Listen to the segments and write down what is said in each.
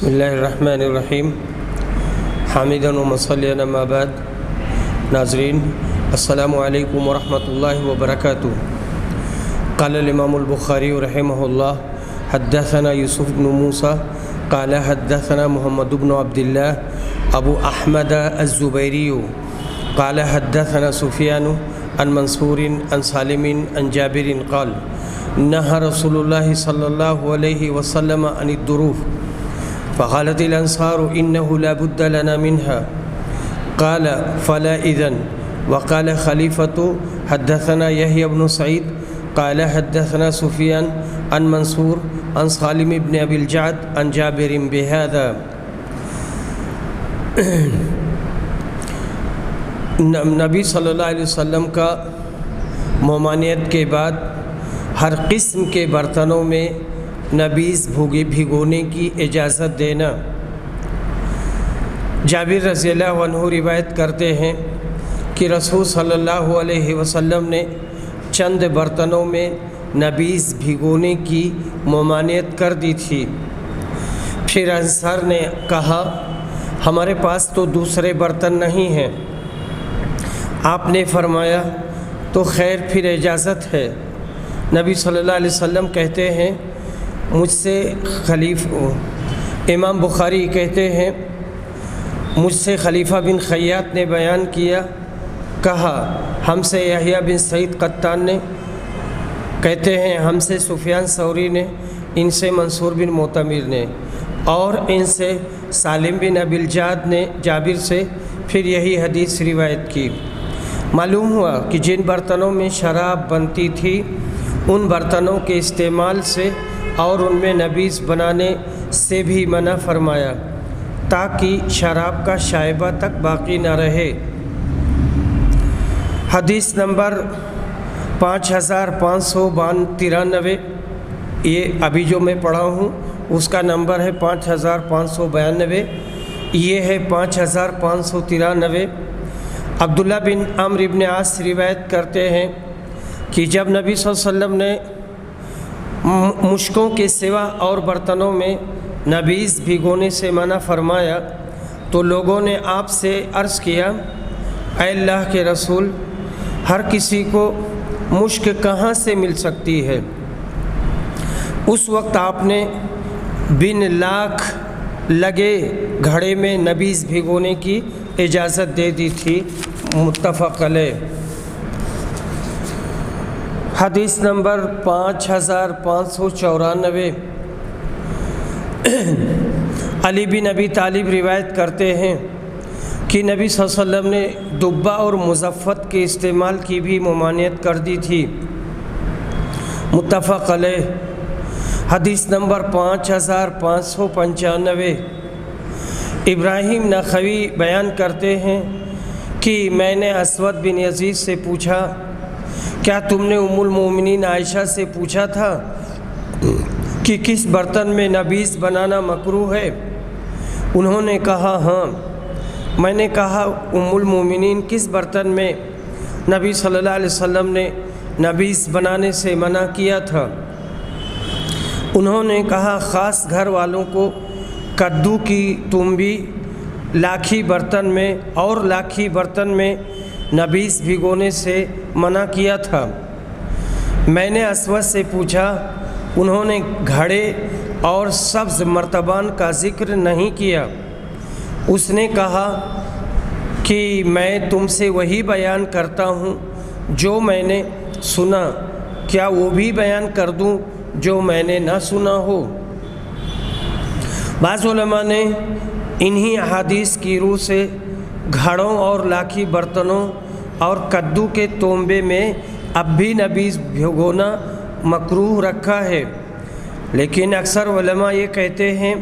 بسم اللہ الرحمن الرحیم حامدا و مصلیًا اما بعد۔ ناظرین السلام علیکم ورحمۃ اللہ وبرکاتہ۔ قال الامام البخاری رحمہ اللہ حدثنا یوسف بن موسیٰ قال حدثنا محمد بن عبد اللہ ابو احمد الزبیری قال حدثنا سفیان عن منصور عن سالم عن جابر قال نهى رسول الله صلی اللہ علیہ وسلم عن الدروف فقالت الانصار انه لا بد لنا منها قال فلا اذن وقال خلیفۃ حدثنا یحییٰ بن سعید قال حدثنا سفیان عن منصور عن سالم بن ابی الجعد عن جابر بهذا۔ نبی صلی اللہ علیہ وسلم کا ممانعت کے بعد ہر قسم کے برتنوں میں نبیذ بھگونے کی اجازت دینا۔ جابر رضی اللہ عنہ روایت کرتے ہیں کہ رسول صلی اللہ علیہ وسلم نے چند برتنوں میں نبیذ بھگونے کی ممانعت کر دی تھی۔ پھر انصار نے کہا ہمارے پاس تو دوسرے برتن نہیں ہیں۔ آپ نے فرمایا تو خیر پھر اجازت ہے۔ نبی صلی اللہ علیہ وسلم کہتے ہیں مجھ سے امام بخاری کہتے ہیں مجھ سے خلیفہ بن خیاط نے بیان کیا، کہا ہم سے یحییٰ بن سعید قطان نے، کہتے ہیں ہم سے سفیان ثوری نے، ان سے منصور بن معتمر نے، اور ان سے سالم بن ابی الجعد نے جابر سے پھر یہی حدیث روایت کی۔ معلوم ہوا کہ جن برتنوں میں شراب بنتی تھی ان برتنوں کے استعمال سے اور ان میں نبیذ بنانے سے بھی منع فرمایا تاکہ شراب کا شائبہ تک باقی نہ رہے۔ حدیث نمبر 5593، یہ ابھی جو میں پڑھا ہوں اس کا نمبر ہے 5592، یہ ہے 5593۔ عبداللہ بن عمرو بن عاص روایت کرتے ہیں کہ جب نبی صلی اللہ علیہ وسلم نے مشکوں کے سوا اور برتنوں میں نبیذ بھگونے سے منع فرمایا تو لوگوں نے آپ سے عرض کیا اے اللہ کے رسول، ہر کسی کو مشک کہاں سے مل سکتی ہے؟ اس وقت آپ نے بن لاکھ لگے گھڑے میں نبیذ بھگونے کی اجازت دے دی تھی۔ متفق علیہ۔ حدیث نمبر 5594، علی بن ابی طالب روایت کرتے ہیں کہ نبی صلی اللہ علیہ وسلم نے دبہ اور مزفت کے استعمال کی بھی ممانعت کر دی تھی۔ متفق علیہ۔ حدیث نمبر 5595، ابراہیم نخعی بیان کرتے ہیں کہ میں نے اسود بن یزید سے پوچھا کیا تم نے ام المومنین عائشہ سے پوچھا تھا کہ کس برتن میں نبیذ بنانا مکروہ ہے؟ انہوں نے کہا ہاں۔ میں نے کہا ام المومنین کس برتن میں نبی صلی اللہ علیہ وسلم نے نبیذ بنانے سے منع کیا تھا؟ انہوں نے کہا خاص گھر والوں کو کدو کی تنبی لاکھی برتن میں اور لاکھی برتن میں نبیذ بھگونے سے منع کیا تھا۔ میں نے اسود سے پوچھا، انہوں نے گھڑے اور سبز مرتبان کا ذکر نہیں کیا۔ اس نے کہا کہ میں تم سے وہی بیان کرتا ہوں جو میں نے سنا، کیا وہ بھی بیان کر دوں جو میں نے نہ سنا ہو؟ بعض علماء نے انہی احادیث کی روح سے گھڑوں اور لاکھی برتنوں اور کدو کے تونبے میں اب بھی نبیذ بھگونا مکروہ رکھا ہے، لیکن اکثر علماء یہ کہتے ہیں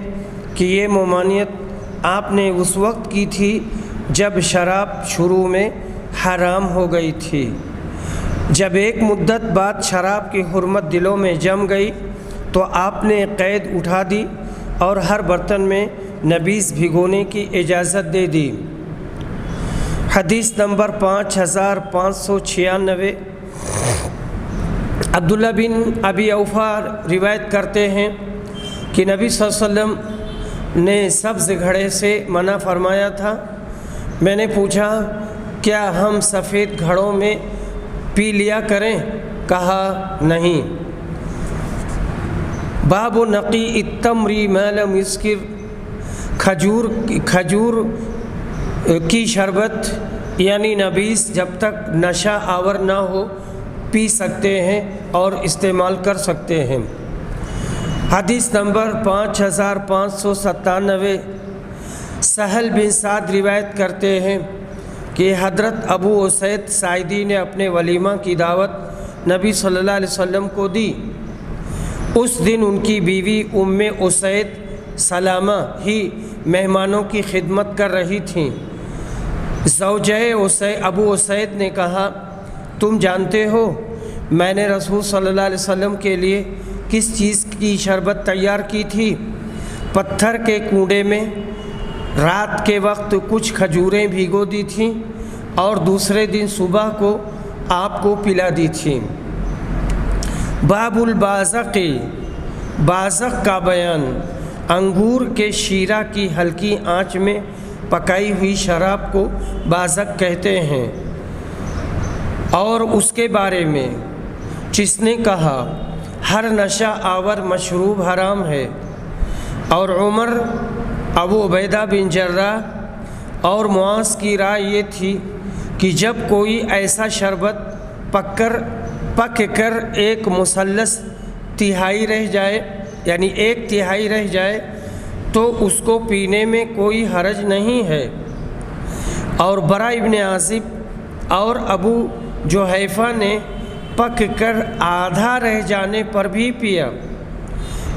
کہ یہ ممانعت آپ نے اس وقت کی تھی جب شراب شروع میں حرام ہو گئی تھی۔ جب ایک مدت بعد شراب کی حرمت دلوں میں جم گئی تو آپ نے قید اٹھا دی اور ہر برتن میں نبیذ بھگونے کی اجازت دے دی۔ حدیث نمبر 5596، عبداللہ بن ابی اوفا روایت کرتے ہیں کہ نبی صلی اللہ علیہ وسلم نے سبز گھڑے سے منع فرمایا تھا۔ میں نے پوچھا کیا ہم سفید گھڑوں میں پی لیا کریں؟ کہا نہیں۔ باب نقی التمری ما لم یسکر، کھجور کی شربت یعنی نبیذ جب تک نشہ آور نہ ہو پی سکتے ہیں اور استعمال کر سکتے ہیں۔ حدیث نمبر 5597۔ سہل بن سعد روایت کرتے ہیں کہ حضرت ابو اسید ساعدی نے اپنے ولیمہ کی دعوت نبی صلی اللہ علیہ وسلم کو دی۔ اس دن ان کی بیوی ام اسید سلامہ ہی مہمانوں کی خدمت کر رہی تھیں۔ زوجہ ابو اسید نے کہا تم جانتے ہو میں نے رسول صلی اللہ علیہ وسلم کے لیے کس چیز کی شربت تیار کی تھی؟ پتھر کے کنڈے میں رات کے وقت کچھ کھجوریں بھگو دی تھیں اور دوسرے دن صبح کو آپ کو پلا دی تھیں۔ باب البازق، بازق کا بیان، انگور کے شیرہ کی ہلکی آنچ میں پکائی ہوئی شراب کو بازق کہتے ہیں۔ اور اس کے بارے میں جس نے کہا ہر نشہ آور مشروب حرام ہے، اور عمر، ابو عبیدہ بن جراح اور معاذ کی رائے یہ تھی کہ جب کوئی ایسا شربت پک کر ایک مثلث تہائی رہ جائے یعنی ایک تہائی رہ جائے تو اس کو پینے میں کوئی حرج نہیں ہے۔ اور برا ابن عازب اور ابو جحیفہ نے پک کر آدھا رہ جانے پر بھی پیا۔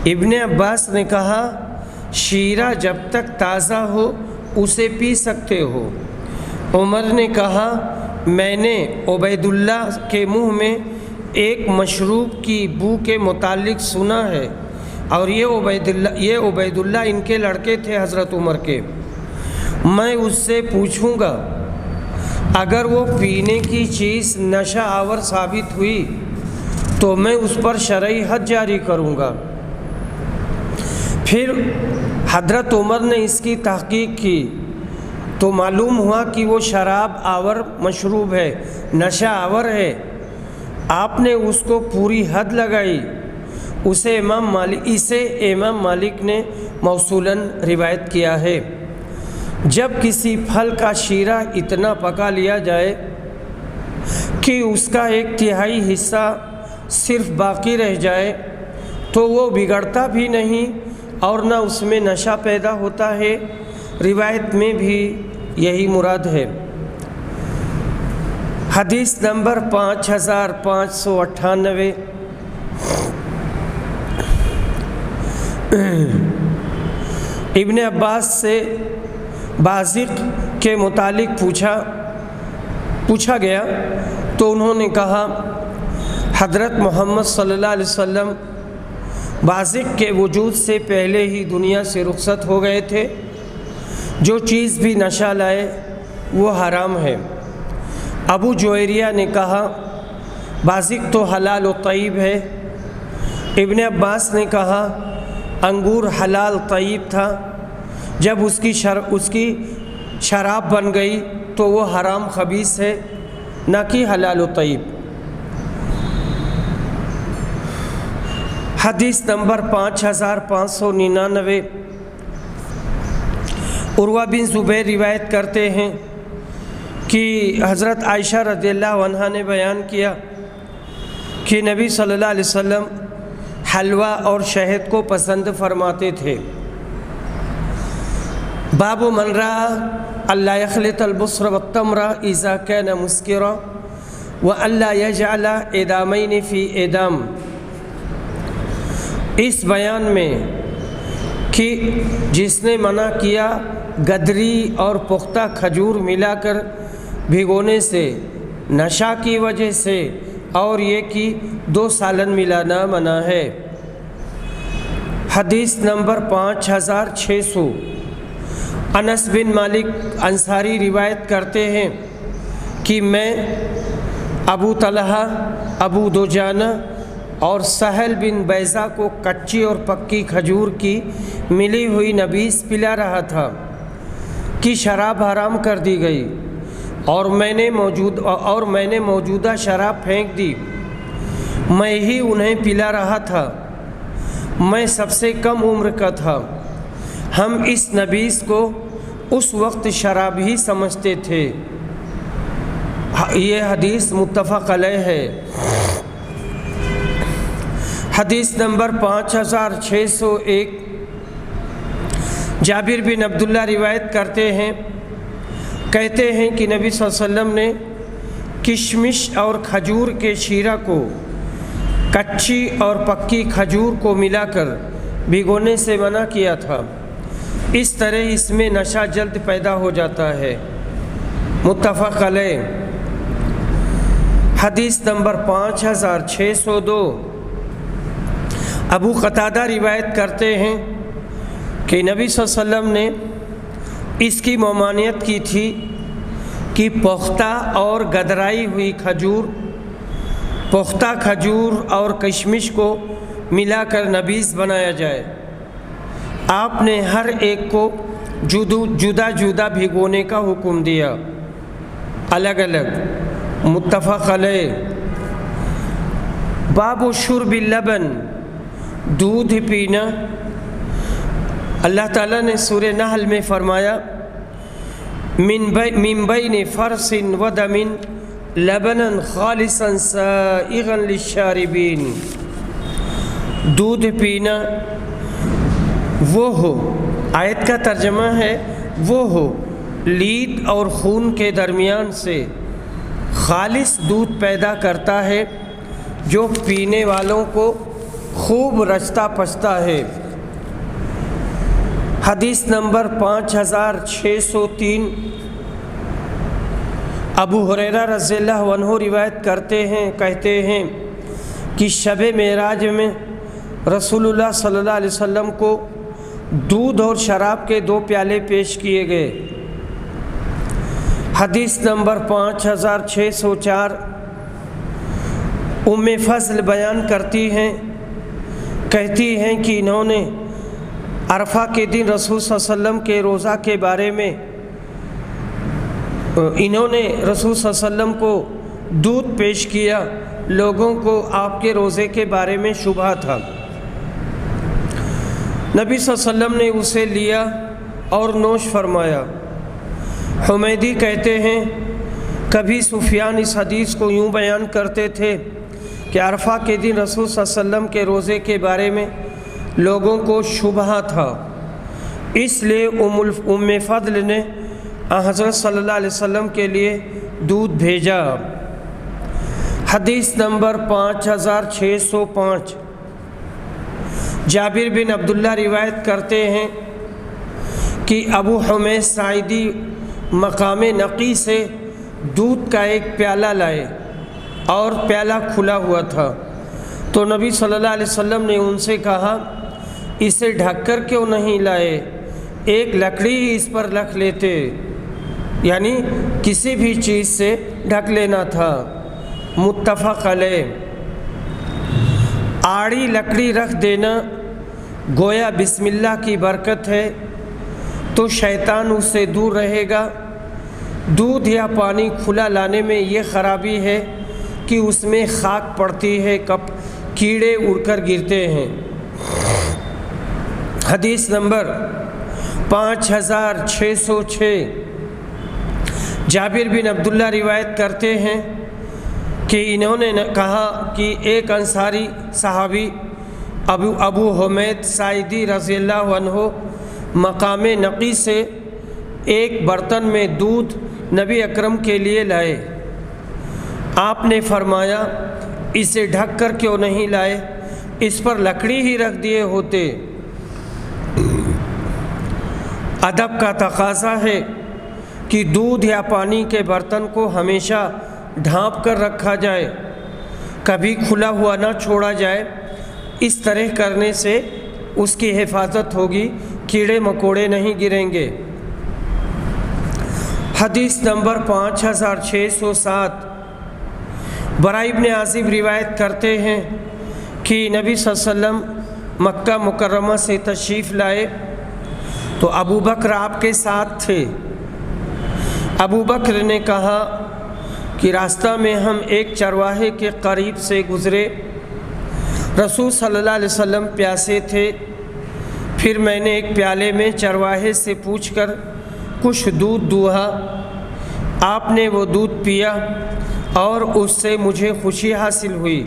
ابن عباس نے کہا شیرہ جب تک تازہ ہو اسے پی سکتے ہو۔ عمر نے کہا میں نے عبید اللہ کے منہ میں ایک مشروب کی بو کے متعلق سنا ہے، اور یہ عبید اللہ ان کے لڑکے تھے حضرت عمر کے۔ میں اس سے پوچھوں گا اگر وہ پینے کی چیز نشہ آور ثابت ہوئی تو میں اس پر شرعی حد جاری کروں گا۔ پھر حضرت عمر نے اس کی تحقیق کی تو معلوم ہوا کہ وہ شراب آور مشروب ہے، نشہ آور ہے۔ آپ نے اس کو پوری حد لگائی۔ اسے امام مالک نے موصولاً روایت کیا ہے۔ جب کسی پھل کا شیرہ اتنا پکا لیا جائے کہ اس کا ایک تہائی حصہ صرف باقی رہ جائے تو وہ بگڑتا بھی نہیں اور نہ اس میں نشہ پیدا ہوتا ہے۔ روایت میں بھی یہی مراد ہے۔ حدیث نمبر 5598۔ ابن عباس سے بازق کے متعلق پوچھا گیا تو انہوں نے کہا حضرت محمد صلی اللہ علیہ وسلم بازق کے وجود سے پہلے ہی دنیا سے رخصت ہو گئے تھے۔ جو چیز بھی نشہ لائے وہ حرام ہے۔ ابو جویریہ نے کہا بازق تو حلال و طیب ہے۔ ابن عباس نے کہا انگور حلال طیب تھا، جب اس کی شراب بن گئی تو وہ حرام خبیث ہے، نہ کہ حلال و طیب۔ حدیث نمبر 5599۔ عروہ بن زبیر روایت کرتے ہیں کہ حضرت عائشہ رضی اللہ عنہا نے بیان کیا کہ نبی صلی اللہ علیہ وسلم حلوہ اور شہد کو پسند فرماتے تھے۔ باب من رأى الا يخلط البصر والتمر اذا كان مسكرا والا يجعل ادامين في ادام۔ اس بیان میں کہ جس نے منع کیا گدری اور پختہ کھجور ملا کر بھگونے سے نشہ کی وجہ سے، اور یہ کہ 2 سالن ملانا منع ہے۔ حدیث نمبر 5600۔ انس بن مالک انصاری روایت کرتے ہیں کہ میں، ابو طلحہ، ابو دجانہ اور سہل بن بیضہ کو کچی اور پکی کھجور کی ملی ہوئی نبیذ پلا رہا تھا کہ شراب حرام کر دی گئی اور میں نے موجودہ شراب پھینک دی، میں ہی انہیں پلا رہا تھا، میں سب سے کم عمر کا تھا، ہم اس نبیذ کو اس وقت شراب ہی سمجھتے تھے۔ یہ حدیث متفق علیہ ہے۔ حدیث نمبر 5601 جابر بن عبداللہ روایت کرتے ہیں، کہتے ہیں کہ نبی صلی اللہ علیہ وسلم نے کشمش اور کھجور کے شیرہ کو کچی اور پکی کھجور کو ملا کر بھگونے سے منع کیا تھا، اس طرح اس میں نشہ جلد پیدا ہو جاتا ہے۔ متفق علیہ۔ حدیث نمبر 5602 ابو قتادہ روایت کرتے ہیں کہ نبی صلی اللہ علیہ وسلم نے اس کی ممانعت کی تھی کہ پختہ اور گدرائی ہوئی پختہ کھجور اور کشمش کو ملا کر نبیذ بنایا جائے۔ آپ نے ہر ایک کو جدا جدا بھگونے کا حکم دیا، الگ الگ۔ متفق علیہ۔ باب شرب اللبن، دودھ پینا۔ اللہ تعالیٰ نے سورہ نحل میں فرمایا من بین فرث و دم لبنا خالصا سائغا للشاربین۔ دودھ پینا وہ ہو، آیت کا ترجمہ ہے وہ ہو لید اور خون کے درمیان سے خالص دودھ پیدا کرتا ہے جو پینے والوں کو خوب رچتا پچتا ہے۔ حدیث نمبر 5603 ابو ہریرہ رضی اللہ عنہ روایت کرتے ہیں، کہتے ہیں کہ شب معراج میں رسول اللہ صلی اللہ علیہ وسلم کو دودھ اور شراب کے 2 پیالے پیش کیے گئے۔ حدیث نمبر 5604 ام فضل بیان کرتی ہیں، کہتی ہیں کہ انہوں نے عرفہ کے دن رسول صلی اللہ علیہ وسلم کے روزہ کے بارے میں انہوں نے رسول صلی اللہ علیہ وسلم کو دودھ پیش کیا، لوگوں کو آپ کے روزے کے بارے میں شبہ تھا۔ نبی صلی اللہ علیہ وسلم نے اسے لیا اور نوش فرمایا۔ حمیدی کہتے ہیں کبھی سفیان اس حدیث کو یوں بیان کرتے تھے کہ عرفہ کے دن رسول صلی اللہ علیہ وسلم کے روزے کے بارے میں لوگوں کو شبہ تھا، اس لیے ام فضل نے حضرت صلی اللہ علیہ وسلم کے لیے دودھ بھیجا۔ حدیث نمبر 5605 جابر بن عبداللہ روایت کرتے ہیں کہ ابو حمید ساعدی مقام نقی سے دودھ کا ایک پیالہ لائے اور پیالہ کھلا ہوا تھا، تو نبی صلی اللہ علیہ وسلم نے ان سے کہا اسے ڈھک کر کیوں نہیں لائے، ایک لکڑی ہی اس پر رکھ لیتے، یعنی کسی بھی چیز سے ڈھک لینا تھا۔ متفق علیہ۔ آڑی لکڑی رکھ دینا گویا بسم اللہ کی برکت ہے تو شیطان اس سے دور رہے گا۔ دودھ یا پانی کھلا لانے میں یہ خرابی ہے کہ اس میں خاک پڑتی ہے، کیڑے اڑ کر گرتے ہیں۔ حدیث نمبر 5606 جابر بن عبداللہ روایت کرتے ہیں کہ انہوں نے کہا کہ ایک انصاری صحابی ابو حمید ساعدی رضی اللہ عنہ مقام نقی سے ایک برتن میں دودھ نبی اکرم کے لیے لائے۔ آپ نے فرمایا اسے ڈھک کر کیوں نہیں لائے، اس پر لکڑی ہی رکھ دیے ہوتے۔ ادب کا تقاضا ہے کہ دودھ یا پانی کے برتن کو ہمیشہ ڈھانپ کر رکھا جائے، کبھی کھلا ہوا نہ چھوڑا جائے۔ اس طرح کرنے سے اس کی حفاظت ہوگی، کیڑے مکوڑے نہیں گریں گے۔ حدیث نمبر 5607 براء بن عازب روایت کرتے ہیں کہ نبی صلی اللہ علیہ وسلم مکہ مکرمہ سے تشریف لائے تو ابو بکر آپ کے ساتھ تھے۔ ابو بکر نے کہا کہ راستہ میں ہم ایک چرواہے کے قریب سے گزرے، رسول صلی اللہ علیہ وسلم پیاسے تھے، پھر میں نے ایک پیالے میں چرواہے سے پوچھ کر کچھ دودھ دوہا، آپ نے وہ دودھ پیا اور اس سے مجھے خوشی حاصل ہوئی،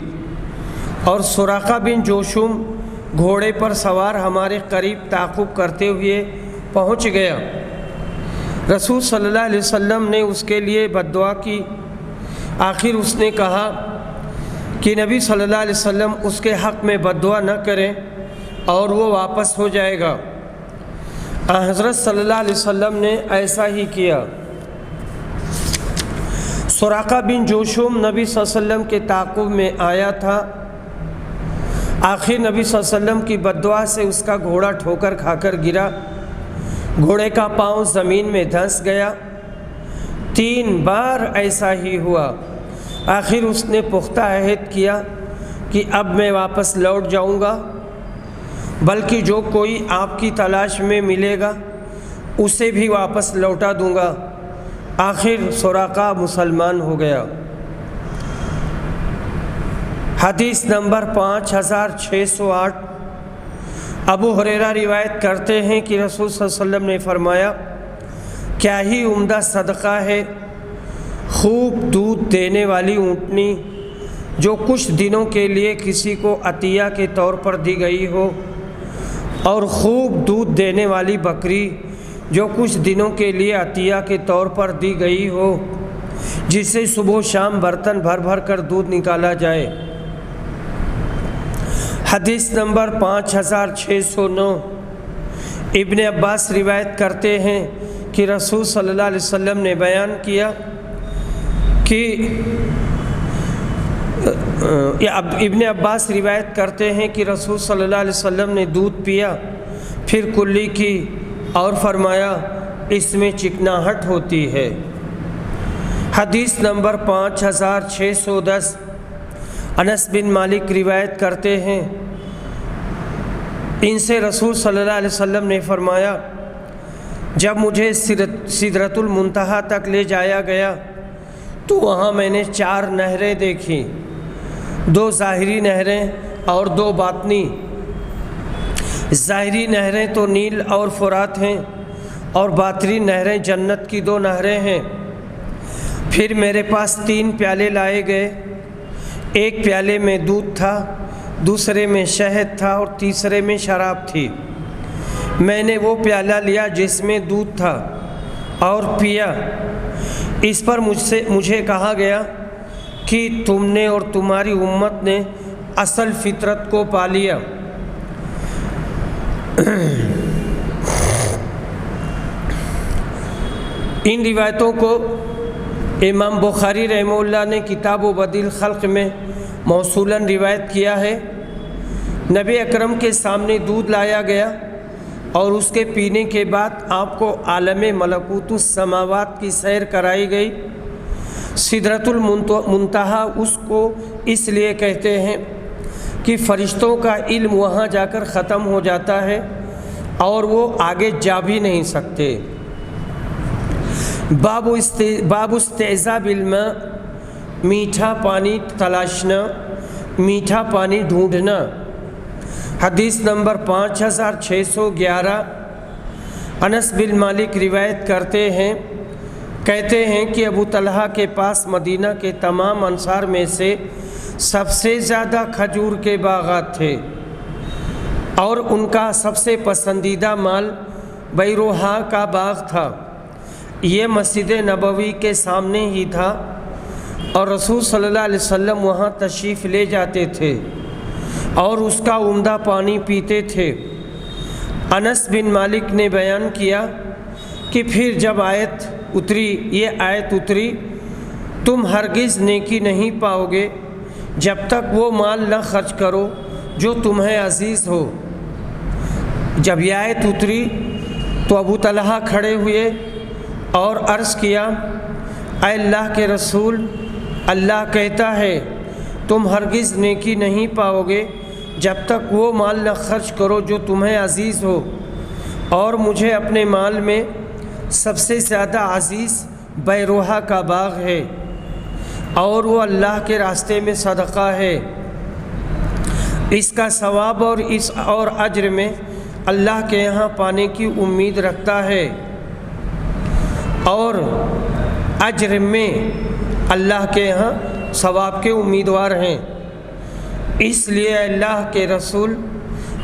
اور سراقہ بن جوشم گھوڑے پر سوار ہمارے قریب تعاقب کرتے ہوئے پہنچ گیا۔ رسول صلی اللہ علیہ وسلم نے اس کے لیے بد دعا کی، آخر اس نے کہا کہ نبی صلی اللہ علیہ وسلم اس کے حق میں بد دعا نہ کریں اور وہ واپس ہو جائے گا۔ حضرت صلی اللہ علیہ وسلم نے ایسا ہی کیا۔ سراقہ بن جوشم نبی صلی اللہ علیہ وسلم کے تعاقب میں آیا تھا، آخر نبی صلی اللہ علیہ وسلم کی بد دعا سے اس کا گھوڑا ٹھوکر کھا کر گرا، گھوڑے کا پاؤں زمین میں دھنس گیا۔ 3 بار ایسا ہی ہوا، آخر اس نے پختہ عہد کیا کہ اب میں واپس لوٹ جاؤں گا، بلکہ جو کوئی آپ کی تلاش میں ملے گا اسے بھی واپس لوٹا دوں گا۔ آخر سراقہ مسلمان ہو گیا۔ حدیث نمبر 5608، ابو ہریرہ روایت کرتے ہیں کہ رسول صلی اللہ علیہ وسلم نے فرمایا، کیا ہی عمدہ صدقہ ہے خوب دودھ دینے والی اونٹنی جو کچھ دنوں کے لیے کسی کو عطیہ کے طور پر دی گئی ہو، اور خوب دودھ دینے والی بکری جو کچھ دنوں کے لیے عطیہ کے طور پر دی گئی ہو، جسے صبح و شام برتن بھر بھر کر دودھ نکالا جائے۔ حدیث نمبر 5609، ابن عباس روایت کرتے ہیں کہ رسول صلی اللہ علیہ وسلم نے بیان کیا کہ ابن عباس روایت کرتے ہیں کہ رسول صلی اللہ علیہ وسلم نے دودھ پیا، پھر کلی کی اور فرمایا اس میں چکناہٹ ہوتی ہے۔ حدیث نمبر 5610، انس بن مالک روایت کرتے ہیں، ان سے رسول صلی اللہ علیہ وسلم نے فرمایا، جب مجھے سدرۃ المنتہا تک لے جایا گیا تو وہاں میں نے 4 نہریں دیکھیں، 2 ظاہری نہریں اور 2 باطنی۔ ظاہری نہریں تو نیل اور فرات ہیں، اور باطنی نہریں جنت کی 2 نہریں ہیں۔ پھر میرے پاس 3 پیالے لائے گئے، ایک پیالے میں دودھ تھا، دوسرے میں شہد تھا اور تیسرے میں شراب تھی۔ میں نے وہ پیالہ لیا جس میں دودھ تھا اور پیا۔ اس پر مجھے کہا گیا کہ تم نے اور تمہاری امت نے اصل فطرت کو پا لیا۔ ان روایتوں کو امام بخاری رحمہ اللہ نے کتاب و بدیل خلق میں موصولاً روایت کیا ہے۔ نبی اکرم کے سامنے دودھ لایا گیا اور اس کے پینے کے بعد آپ کو عالم ملکوت السماوات کی سیر کرائی گئی۔ سدرۃ المنتہا اس کو اس لیے کہتے ہیں کہ فرشتوں کا علم وہاں جا کر ختم ہو جاتا ہے اور وہ آگے جا بھی نہیں سکتے۔ باب استعذاب الماء، میٹھا پانی تلاشنا، میٹھا پانی ڈھونڈنا۔ حدیث نمبر 5611، انس بن مالک روایت کرتے ہیں، کہتے ہیں کہ ابو طلحہ کے پاس مدینہ کے تمام انصار میں سے سب سے زیادہ کھجور کے باغات تھے، اور ان کا سب سے پسندیدہ مال بیروہا کا باغ تھا۔ یہ مسجد نبوی کے سامنے ہی تھا، اور رسول صلی اللہ علیہ وسلم وہاں تشریف لے جاتے تھے اور اس کا عمدہ پانی پیتے تھے۔ انس بن مالک نے بیان کیا کہ پھر جب یہ آیت اتری، تم ہرگز نیکی نہیں پاؤ گے جب تک وہ مال نہ خرچ کرو جو تمہیں عزیز ہو۔ جب یہ آیت اتری تو ابو طلحہ کھڑے ہوئے اور عرض کیا، اے اللہ کے رسول، اللہ کہتا ہے تم ہرگز نیکی نہیں پاؤ گے جب تک وہ مال نہ خرچ کرو جو تمہیں عزیز ہو، اور مجھے اپنے مال میں سب سے زیادہ عزیز بیروحہ کا باغ ہے، اور وہ اللہ کے راستے میں صدقہ ہے۔ اس کا ثواب اور اجر میں اللہ کے یہاں پانے کی امید رکھتا ہے، اور اجر میں اللہ کے یہاں ثواب کے امیدوار ہیں۔ اس لیے اللہ کے رسول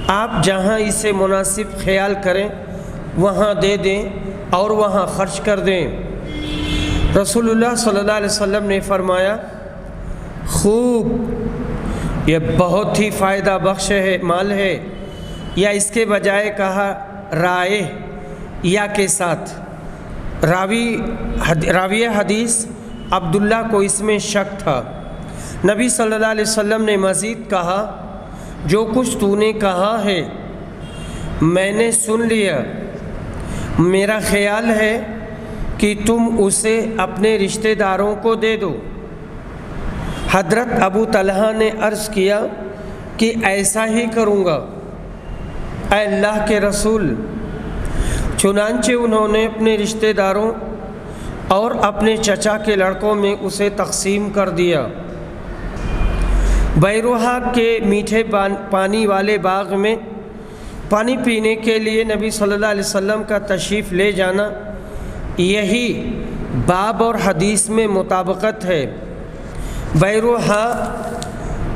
آپ جہاں اسے مناسب خیال کریں وہاں دے دیں اور وہاں خرچ کر دیں۔ رسول اللہ صلی اللہ علیہ وسلم نے فرمایا، خوب، یہ بہت ہی فائدہ بخش ہے مال ہے، یا اس کے بجائے کہا رائے یا کے ساتھ۔ راوی حدیث عبداللہ کو اس میں شک تھا۔ نبی صلی اللہ علیہ وسلم نے مزید کہا، جو کچھ تو نے کہا ہے میں نے سن لیا، میرا خیال ہے کہ تم اسے اپنے رشتہ داروں کو دے دو۔ حضرت ابو طلحہ نے عرض کیا کہ ایسا ہی کروں گا اے اللہ کے رسول۔ چنانچہ انہوں نے اپنے رشتہ داروں اور اپنے چچا کے لڑکوں میں اسے تقسیم کر دیا۔ بیروحہ کے میٹھے پانی والے باغ میں پانی پینے کے لیے نبی صلی اللہ علیہ وسلم کا تشریف لے جانا، یہی باب اور حدیث میں مطابقت ہے۔ بیروحہ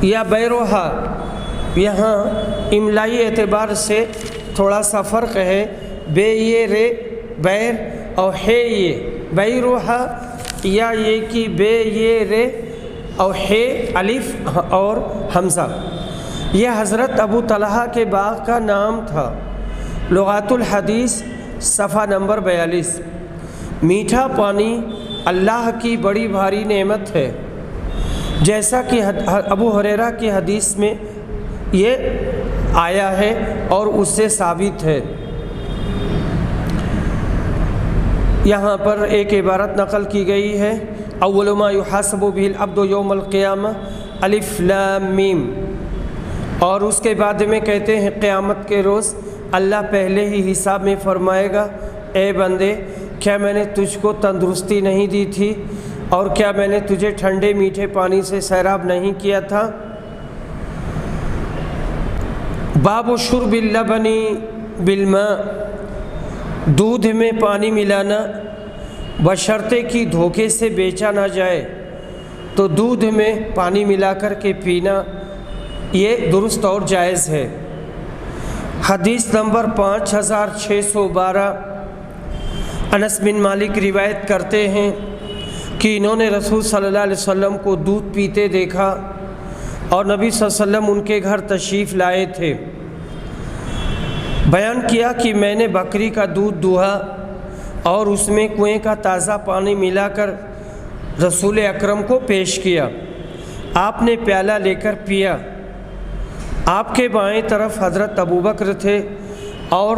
یا بیروحہ یہاں املائی اعتبار سے تھوڑا سا فرق ہے، بے یہ رے بیر اور ہے یہ بیروحہ، یا یہ کہ بے یہ رے اور ہے الف اور حمزہ۔ یہ حضرت ابو طلحہ کے باغ کا نام تھا۔ لغات الحدیث صفحہ نمبر 42۔ میٹھا پانی اللہ کی بڑی بھاری نعمت ہے، جیسا کہ ابو ہریرہ کی حدیث میں یہ آیا ہے اور اس سے ثابت ہے۔ یہاں پر ایک عبارت نقل کی گئی ہے، اول ما یحاسب بہ العبد یوم القیامہ الف لام میم، اور اس کے بعد میں کہتے ہیں قیامت کے روز اللہ پہلے ہی حساب میں فرمائے گا، اے بندے، کیا میں نے تجھ کو تندرستی نہیں دی تھی، اور کیا میں نے تجھے ٹھنڈے میٹھے پانی سے سیراب نہیں کیا تھا؟ باب شرب اللبن بالماء، دودھ میں پانی ملانا بشرطے کہ دھوکے سے بیچا نہ جائے، تو دودھ میں پانی ملا کر کے پینا یہ درست اور جائز ہے۔ حدیث نمبر 5612، انس بن مالک روایت کرتے ہیں کہ انہوں نے رسول صلی اللہ علیہ وسلم کو دودھ پیتے دیکھا، اور نبی صلی اللہ علیہ وسلم ان کے گھر تشریف لائے تھے۔ بیان کیا کہ میں نے بکری کا دودھ دوہا اور اس میں کنویں کا تازہ پانی ملا کر رسول اکرم کو پیش کیا۔ آپ نے پیالہ لے کر پیا۔ آپ کے بائیں طرف حضرت ابوبکر تھے اور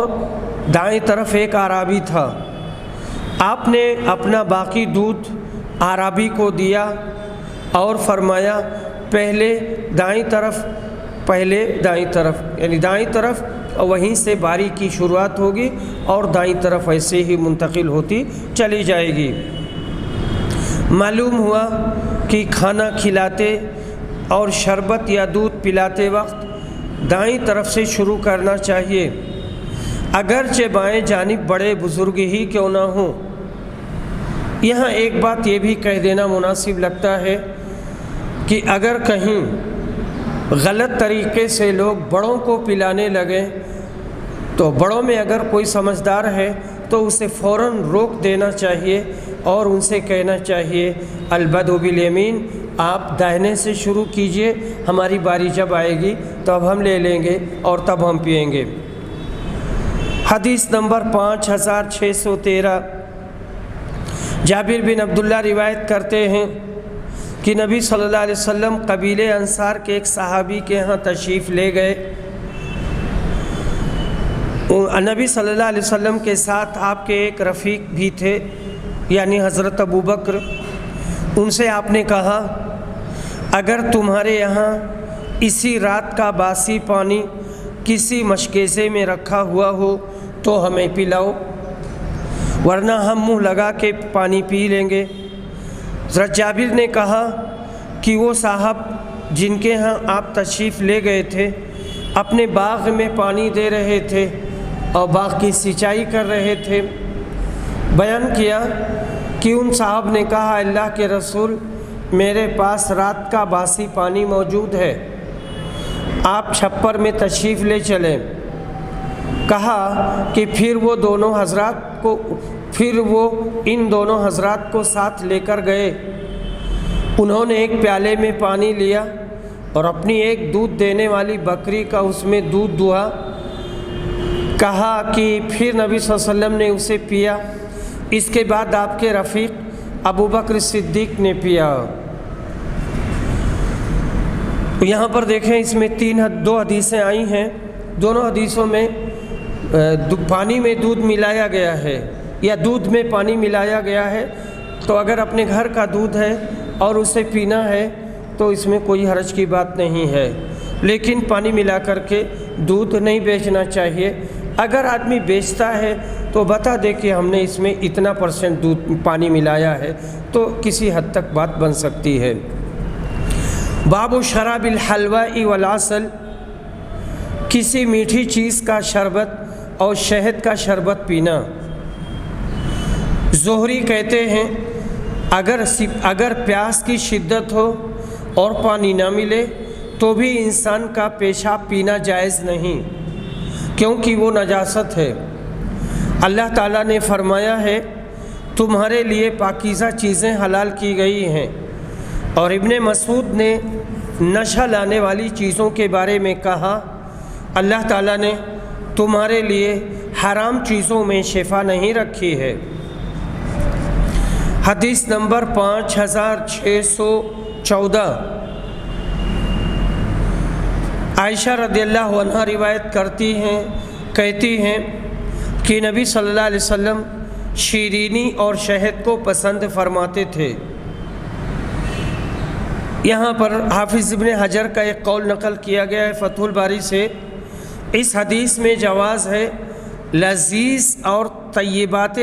دائیں طرف ایک اعرابی تھا۔ آپ نے اپنا باقی دودھ اعرابی کو دیا اور فرمایا، پہلے دائیں طرف یعنی دائیں طرف، وہیں سے باری کی شروعات ہوگی اور دائیں طرف ایسے ہی منتقل ہوتی چلی جائے گی۔ معلوم ہوا کہ کھانا کھلاتے اور شربت یا دودھ پلاتے وقت دائیں طرف سے شروع کرنا چاہیے، اگرچہ بائیں جانب بڑے بزرگ ہی کیوں نہ ہوں۔ یہاں ایک بات یہ بھی کہہ دینا مناسب لگتا ہے کہ اگر کہیں غلط طریقے سے لوگ بڑوں کو پلانے لگیں تو بڑوں میں اگر کوئی سمجھدار ہے تو اسے فوراً روک دینا چاہیے اور ان سے کہنا چاہیے، البدء بالیمین، آپ داہنے سے شروع کیجئے، ہماری باری جب آئے گی تو اب ہم لے لیں گے اور تب ہم پئیں گے۔ حدیث نمبر 5613، جابر بن عبداللہ روایت کرتے ہیں کہ نبی صلی اللہ علیہ وسلم قبیلے انصار کے ایک صحابی کے ہاں تشریف لے گئے۔ نبی صلی اللہ علیہ وسلم کے ساتھ آپ کے ایک رفیق بھی تھے، یعنی حضرت ابوبکر۔ ان سے آپ نے کہا، اگر تمہارے یہاں اسی رات کا باسی پانی کسی مشکیزے میں رکھا ہوا ہو تو ہمیں پلاؤ، ورنہ ہم منہ لگا کے پانی پی لیں گے۔ حضرت جابر نے کہا کہ وہ صاحب جن کے ہاں آپ تشریف لے گئے تھے اپنے باغ میں پانی دے رہے تھے اور باغ کی سینچائی کر رہے تھے۔ بیان کیا کہ ان صاحب نے کہا اللہ کے رسول میرے پاس رات کا باسی پانی موجود ہے، آپ چھپر میں تشریف لے چلیں۔ کہا کہ پھر وہ ان دونوں حضرات کو ساتھ لے کر گئے۔ انہوں نے ایک پیالے میں پانی لیا اور اپنی ایک دودھ دینے والی بکری کا اس میں دودھ دہا۔ کہا کہ پھر نبی صلی اللہ علیہ وسلم نے اسے پیا، اس کے بعد آپ کے رفیق ابو بکر صدیق نے پیا۔ یہاں پر دیکھیں اس میں دو حدیثیں آئی ہیں، دونوں حدیثوں میں پانی میں دودھ ملایا گیا ہے یا دودھ میں پانی ملایا گیا ہے، تو اگر اپنے گھر کا دودھ ہے اور اسے پینا ہے تو اس میں کوئی حرج کی بات نہیں ہے، لیکن پانی ملا کر کے دودھ نہیں بیچنا چاہیے۔ اگر آدمی بیچتا ہے تو بتا دے کہ ہم نے اس میں اتنا % دودھ پانی ملایا ہے، تو کسی حد تک بات بن سکتی ہے۔ باب شراب الحلواء والعسل، کسی میٹھی چیز کا شربت اور شہد کا شربت پینا۔ زہری کہتے ہیں اگر پیاس کی شدت ہو اور پانی نہ ملے تو بھی انسان کا پیشاب پینا جائز نہیں، کیونکہ وہ نجاست ہے۔ اللہ تعالیٰ نے فرمایا ہے تمہارے لیے پاکیزہ چیزیں حلال کی گئی ہیں، اور ابن مسعود نے نشہ لانے والی چیزوں کے بارے میں کہا اللہ تعالیٰ نے تمہارے لیے حرام چیزوں میں شفا نہیں رکھی ہے۔ حدیث نمبر 5614، عائشہ رضی اللہ عنہ روایت کہتی ہیں کہ نبی صلی اللہ علیہ وسلم شیرینی اور شہد کو پسند فرماتے تھے۔ یہاں پر حافظ ابن حجر کا ایک قول نقل کیا گیا ہے فتح الباری سے، اس حدیث میں جواز ہے لذیذ اور طیبات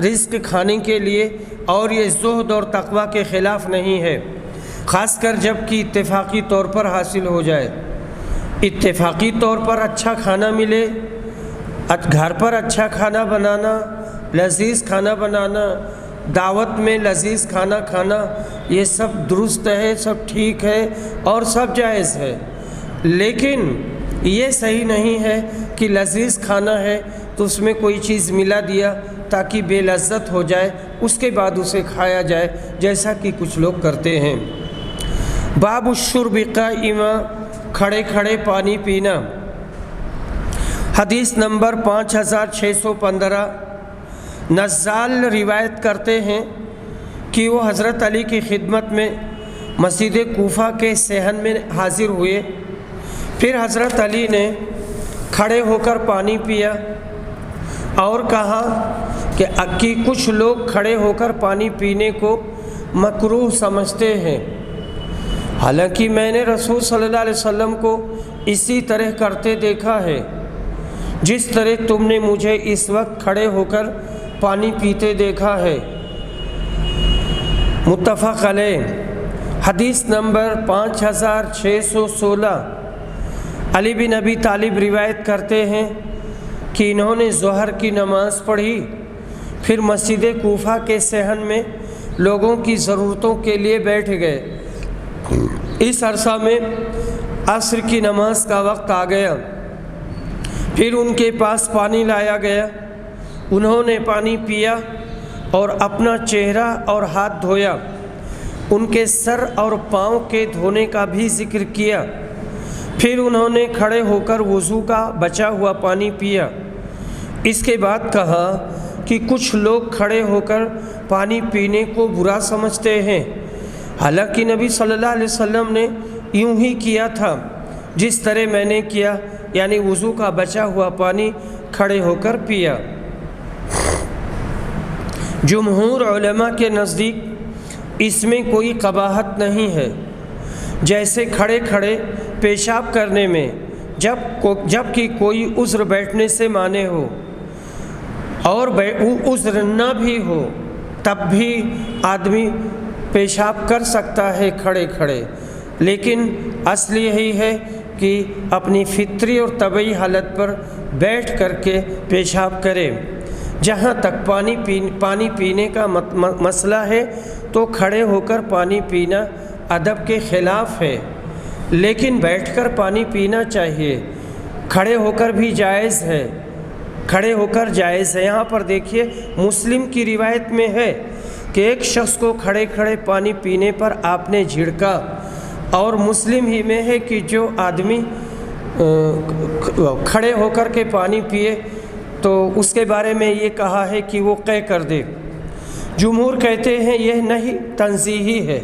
رزق کھانے کے لیے، اور یہ زہد اور تقوی کے خلاف نہیں ہے، خاص کر جب کہ اتفاقی طور پر حاصل ہو جائے۔ اتفاقی طور پر اچھا کھانا ملے، گھر پر اچھا کھانا بنانا، لذیذ کھانا بنانا، دعوت میں لذیذ کھانا کھانا، یہ سب درست ہے، سب ٹھیک ہے اور سب جائز ہے، لیکن یہ صحیح نہیں ہے کہ لذیذ کھانا ہے تو اس میں کوئی چیز ملا دیا تاکہ بے لذت ہو جائے، اس کے بعد اسے کھایا جائے، جیسا کہ کچھ لوگ کرتے ہیں۔ باب الشرب قائما، کھڑے کھڑے پانی پینا۔ حدیث نمبر 5615، نزال روایت کرتے ہیں کہ وہ حضرت علی کی خدمت میں مسجد کوفہ کے صحن میں حاضر ہوئے، پھر حضرت علی نے کھڑے ہو کر پانی پیا اور کہا کہ کچھ لوگ کھڑے ہو کر پانی پینے کو مکروہ سمجھتے ہیں، حالانکہ میں نے رسول صلی اللہ علیہ وسلم کو اسی طرح کرتے دیکھا ہے جس طرح تم نے مجھے اس وقت کھڑے ہو کر پانی پیتے دیکھا ہے۔ متفق علیہ۔ حدیث نمبر 5616، علی بن ابی طالب روایت کرتے ہیں کہ انہوں نے ظہر کی نماز پڑھی، پھر مسجد کوفہ کے صحن میں لوگوں کی ضرورتوں کے لیے بیٹھ گئے۔ اس عرصہ میں عصر کی نماز کا وقت آ گیا، پھر ان کے پاس پانی لایا گیا، انہوں نے پانی پیا اور اپنا چہرہ اور ہاتھ دھویا، ان کے سر اور پاؤں کے دھونے کا بھی ذکر کیا، پھر انہوں نے کھڑے ہو کر وضو کا بچا ہوا پانی پیا۔ اس کے بعد کہا کہ کچھ لوگ کھڑے ہو کر پانی پینے کو برا سمجھتے ہیں، حالانکہ نبی صلی اللہ علیہ وسلم نے یوں ہی کیا تھا جس طرح میں نے کیا، یعنی وضو کا بچا ہوا پانی کھڑے ہو کر پیا۔ جمہور علماء کے نزدیک اس میں کوئی قباحت نہیں ہے، جیسے کھڑے کھڑے پیشاب کرنے میں جب کہ کوئی عذر بیٹھنے سے مانع ہو اور عذر نہ بھی ہو تب بھی آدمی پیشاب کر سکتا ہے کھڑے کھڑے، لیکن اصل یہی ہے کہ اپنی فطری اور طبعی حالت پر بیٹھ کر کے پیشاب کرے۔ جہاں تک پانی پینے کا مسئلہ ہے تو کھڑے ہو کر پانی پینا ادب کے خلاف ہے، لیکن بیٹھ کر پانی پینا چاہیے۔ کھڑے ہو کر بھی جائز ہے، کھڑے ہو کر جائز ہے۔ یہاں پر دیکھیے مسلم کی روایت میں ہے کہ ایک شخص کو کھڑے کھڑے پانی پینے پر آپ نے جھڑکا، اور مسلم ہی میں ہے کہ جو آدمی کھڑے ہو کر کے پانی پیے تو اس کے بارے میں یہ کہا ہے کہ وہ قے کر دے۔ جمہور کہتے ہیں یہ نہیں تنزیہی ہے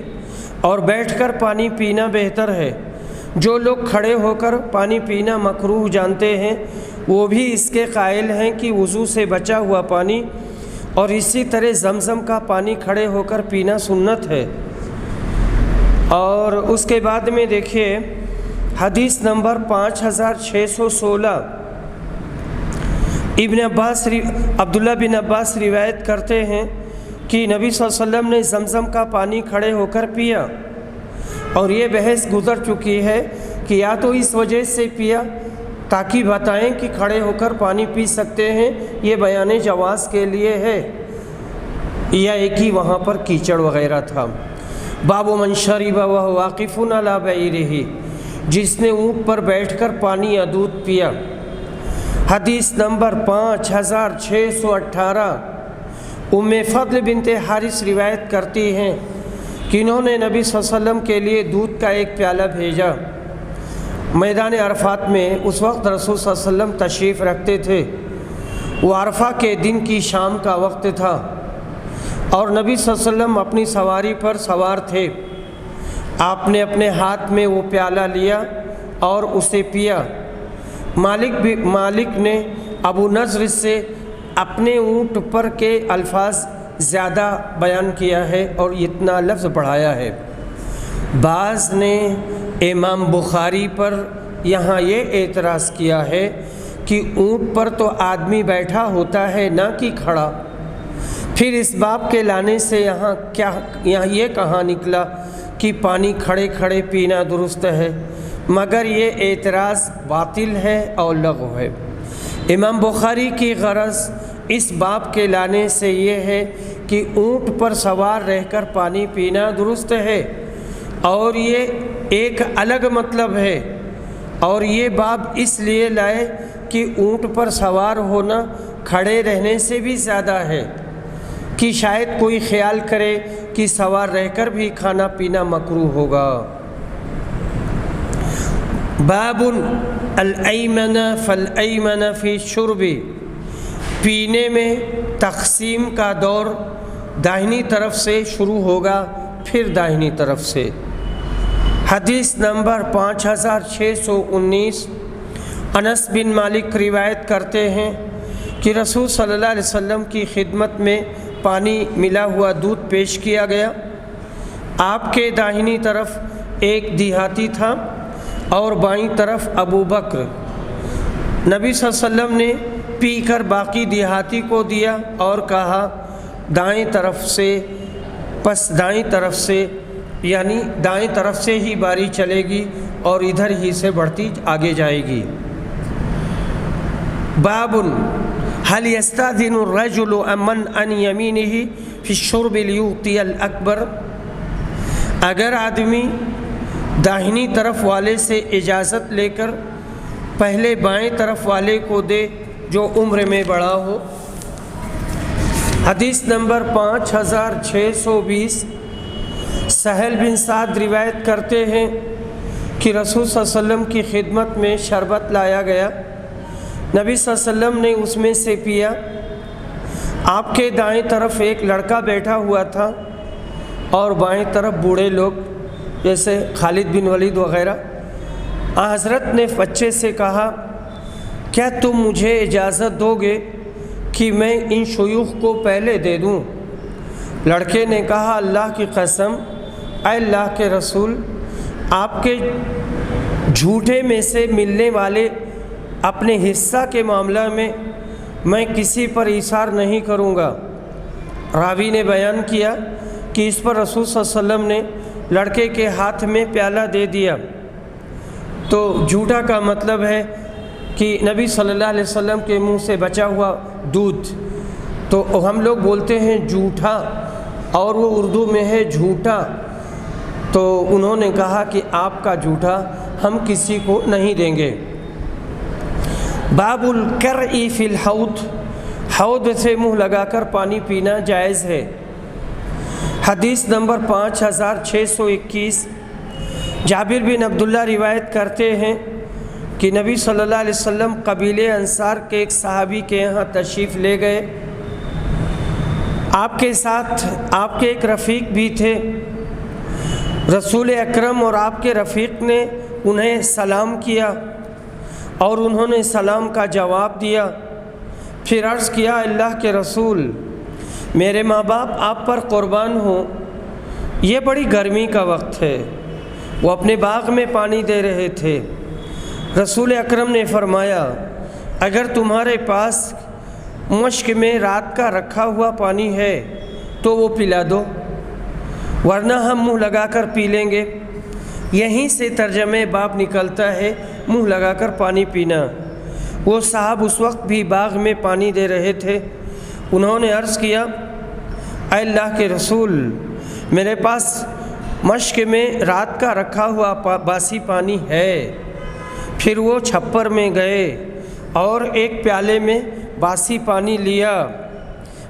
اور بیٹھ کر پانی پینا بہتر ہے۔ جو لوگ کھڑے ہو کر پانی پینا مکروہ جانتے ہیں وہ بھی اس کے قائل ہیں کہ وضو سے بچا ہوا پانی اور اسی طرح زمزم کا پانی کھڑے ہو کر پینا سنت ہے۔ اور اس کے بعد میں دیکھیے حدیث نمبر 5616 عبداللہ بن عباس روایت کرتے ہیں کہ نبی صلی اللہ علیہ وسلم نے زمزم کا پانی کھڑے ہو کر پیا، اور یہ بحث گزر چکی ہے کہ یا تو اس وجہ سے پیا تاکہ بتائیں کہ کھڑے ہو کر پانی پی سکتے ہیں، یہ بیان جواز کے لیے ہے، یا ایک ہی وہاں پر کیچڑ وغیرہ تھا۔ باب من شرب وهو واقف علی بعیرہ، جس نے اونٹ پر بیٹھ کر پانی یا دودھ پیا۔ حدیث نمبر 5618 ام فضل بنت حارث روایت کرتی ہیں کہ انہوں نے نبی صلی اللہ علیہ وسلم کے لیے دودھ کا ایک پیالہ بھیجا۔ میدان عرفات میں اس وقت رسول صلی اللہ علیہ وسلم تشریف رکھتے تھے، وہ عرفہ کے دن کی شام کا وقت تھا اور نبی صلی اللہ علیہ وسلم اپنی سواری پر سوار تھے۔ آپ نے اپنے ہاتھ میں وہ پیالہ لیا اور اسے پیا۔ مالک نے ابو نضر سے اپنے اونٹ پر کے الفاظ زیادہ بیان کیا ہے اور اتنا لفظ بڑھایا ہے۔ بعض نے امام بخاری پر یہاں یہ اعتراض کیا ہے کہ اونٹ پر تو آدمی بیٹھا ہوتا ہے نہ کہ کھڑا، پھر اس باب کے لانے سے یہاں یہ کہاں نکلا کہ پانی کھڑے کھڑے پینا درست ہے، مگر یہ اعتراض باطل ہے اور لغو ہے۔ امام بخاری کی غرض اس باب کے لانے سے یہ ہے کہ اونٹ پر سوار رہ کر پانی پینا درست ہے، اور یہ ایک الگ مطلب ہے، اور یہ باب اس لیے لائے کہ اونٹ پر سوار ہونا کھڑے رہنے سے بھی زیادہ ہے، کہ شاید کوئی خیال کرے کہ سوار رہ کر بھی کھانا پینا مکروہ ہوگا۔ باب الایمن فالایمن فی الشرب، پینے میں تقسیم کا دور داہنی طرف سے شروع ہوگا پھر داہنی طرف سے۔ حدیث نمبر 5619 انس بن مالک روایت کرتے ہیں کہ رسول صلی اللہ علیہ وسلم کی خدمت میں پانی ملا ہوا دودھ پیش کیا گیا۔ آپ کے داہنی طرف ایک دیہاتی تھا اور بائیں طرف ابو بکر۔ نبی صلی اللہ علیہ وسلم نے پی کر باقی دیہاتی کو دیا اور کہا دائیں طرف سے، پس دائیں طرف سے، یعنی دائیں طرف سے ہی باری چلے گی اور ادھر ہی سے بڑھتی آگے جائے گی۔ باب هل يستأذن الرجل من عن يمينه في الشرب ليعطي الأكبر، اگر آدمی داہنی طرف والے سے اجازت لے کر پہلے بائیں طرف والے کو دے جو عمر میں بڑا ہو۔ حدیث نمبر 5620 سہل بن سعد روایت کرتے ہیں کہ رسول صلی اللہ علیہ وسلم کی خدمت میں شربت لایا گیا، نبی صلی اللہ علیہ وسلم نے اس میں سے پیا۔ آپ کے دائیں طرف ایک لڑکا بیٹھا ہوا تھا اور بائیں طرف بوڑھے لوگ جیسے خالد بن ولید وغیرہ۔ حضرت نے بچے سے کہا کیا تم مجھے اجازت دو گے کہ میں ان شیوخ کو پہلے دے دوں؟ لڑکے نے کہا اللہ کی قسم، اے اللہ کے رسول، آپ کے جھوٹے میں سے ملنے والے اپنے حصہ کے معاملہ میں کسی پر ایثار نہیں کروں گا۔ راوی نے بیان کیا کہ اس پر رسول صلی اللہ علیہ وسلم نے لڑکے کے ہاتھ میں پیالہ دے دیا۔ تو جھوٹا کا مطلب ہے کہ نبی صلی اللہ علیہ وسلم کے منہ سے بچا ہوا دودھ، تو ہم لوگ بولتے ہیں جھوٹا اور وہ اردو میں ہے جھوٹا۔ تو انہوں نے کہا کہ آپ کا جھوٹا ہم کسی کو نہیں دیں گے۔ باب القرء فی الحوض، حوض سے منہ لگا کر پانی پینا جائز ہے۔ حدیث نمبر 5621، جابر بن عبداللہ روایت کرتے ہیں کہ نبی صلی اللہ علیہ وسلم قبیلے انصار کے ایک صحابی کے یہاں تشریف لے گئے۔ آپ کے ساتھ آپ کے ایک رفیق بھی تھے۔ رسول اکرم اور آپ کے رفیق نے انہیں سلام کیا اور انہوں نے سلام کا جواب دیا۔ پھر عرض کیا، اللہ کے رسول، میرے ماں باپ آپ پر قربان ہوں، یہ بڑی گرمی کا وقت ہے۔ وہ اپنے باغ میں پانی دے رہے تھے۔ رسول اکرم نے فرمایا، اگر تمہارے پاس مشک میں رات کا رکھا ہوا پانی ہے تو وہ پلا دو، ورنہ ہم منہ لگا کر پی لیں گے۔ یہیں سے ترجمہ باب نکلتا ہے، منہ لگا کر پانی پینا۔ وہ صاحب اس وقت بھی باغ میں پانی دے رہے تھے۔ انہوں نے عرض کیا، اے اللہ کے رسول، میرے پاس مشک میں رات کا رکھا ہوا باسی پانی ہے۔ پھر وہ چھپر میں گئے اور ایک پیالے میں باسی پانی لیا،